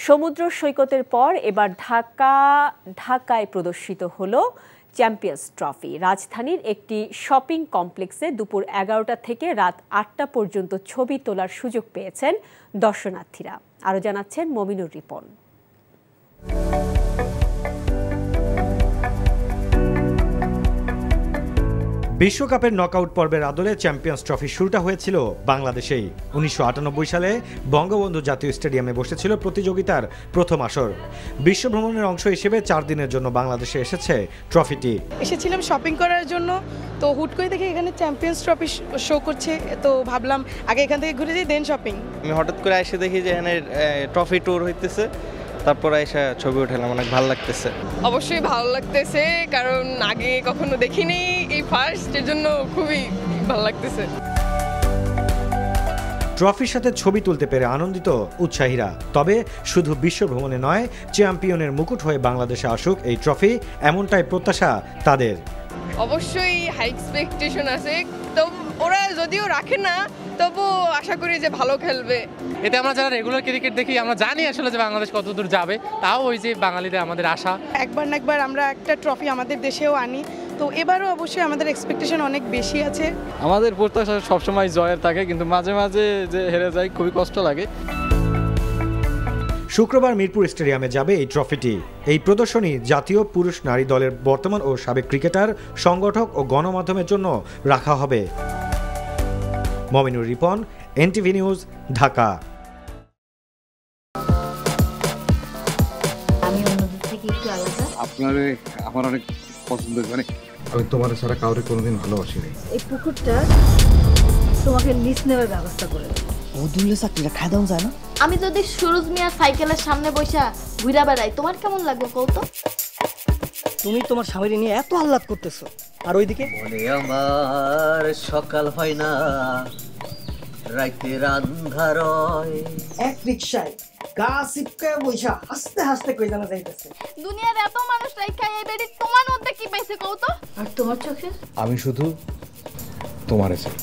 সমুদ্র সৈকতের পর এবার ঢাকায় প্রদর্শিত হলো চ্যাম্পিয়ন্স ট্রফি। রাজধানীর একটি শপিং কমপ্লেক্সে দুপুর 11টা থেকে রাত 8টা পর্যন্ত ছবি তোলার সুযোগ পেয়েছেন দর্শনার্থীরা। আরও জানাচ্ছেন মমিনুর রিপন। বিশ্বকাপের নকআউট পর্বের আদলে চ্যাম্পিয়ন্স ট্রফি শুরুটা হয়েছিল বাংলাদেশেই। 1998 সালে বঙ্গবন্ধু জাতীয় স্টেডিয়ামে বসেছিল প্রতিযোগিতার প্রথম আসর। বিশ্বভ্রমণের অংশ হিসেবে 4 দিনের জন্য বাংলাদেশে এসেছে ট্রফিটি। এসেছিলাম শপিং করার জন্য, তো হুট করে দেখি এখানে চ্যাম্পিয়ন্স ট্রফি শো করছে, তো ভাবলাম আগে এখান থেকে ঘুরে যাই দেন শপিং। আমি হঠাৎ করে এসে দেখি যে এখানে ট্রফি ট্যুর হইতেছে, তারপর এসে ছবি উঠালাম, অনেক ভালো লাগতেছে। অবশ্যই ভালো লাগতেছে, কারণ আগে কখনো দেখিনি, এই ফার্স্ট, এর জন্য খুবই ভালো লাগতেছে। ট্রফির সাথে ছবি তুলতে পেরে আনন্দিত উৎসাহীরা। তবে শুধু বিশ্ব ভ্রমণে নয়, চ্যাম্পিয়নের মুকুট হয়ে বাংলাদেশে আসুক এই ট্রফি, এমনটাই প্রত্যাশা তাদের। অবশ্যই হাই এক্সপেকটেশন আছে, তো ওরা যদিও রাখে না, তবু আশা করি যে ভালো খেলবে। এতে আমরা যারা রেগুলার ক্রিকেট দেখি আমরা জানি আসলে যে বাংলাদেশ কতদূর যাবে, তাও ওই যে বাঙালিদের আমাদের আশা একবার না একবার আমরা একটা ট্রফি আমাদের দেশেও আনি, তো এবারও অবশ্যই আমাদের এক্সপেকটেশন অনেক বেশি আছে। আমাদের প্রত্যাশা সবসময় জয়ের থাকে, কিন্তু মাঝে মাঝে যে হেরে যায় খুবই কষ্ট লাগে। শুক্রবার মিরপুর স্টেডিয়ামে যাবে এই ট্রফিটি। এই প্রদর্শনী জাতীয় পুরুষ নারী দলের বর্তমান ও সাবেক ক্রিকেটার, সংগঠক ও গণমাধ্যমের জন্য রাখা হবে। Mominur Ripon, NTV news, Dhaka. আমি অন্যদের থেকে একটু আলাদা। আমার অনেক পছন্দ, মানে আমি তোমার ছাড়া কাউরে কোনোদিন ভালোবাসিনি। এই পুকুরটা তোমাকে লিজ নেওয়ার ব্যবস্থা করে দেবো। ওদুল্লে চাকরিটা খাই দাও যায় না। আমি যদি সুরজ মিয়ার সাইকেলের সামনে বসা ঘুরা বেড়াই, তোমার কেমন লাগবে কৌতো? তুমি তোমার স্বামীর নিয়ে এত আহ্লাদ করতেছো, আর ওইদিকে বলে আমার সকাল হয় না, রাইতের আন্ধার হয়। এক রিকশায় গা সিপকে বইসা হাসতে হাসতে কই জানা যাইতেছে। দুনিয়ার এত মানুষ রাইখা এই বেডি তোমার মধ্যে কি পাইছে কৌতো? আর তোমার চোখে আমি শুধু তোমারে চাই।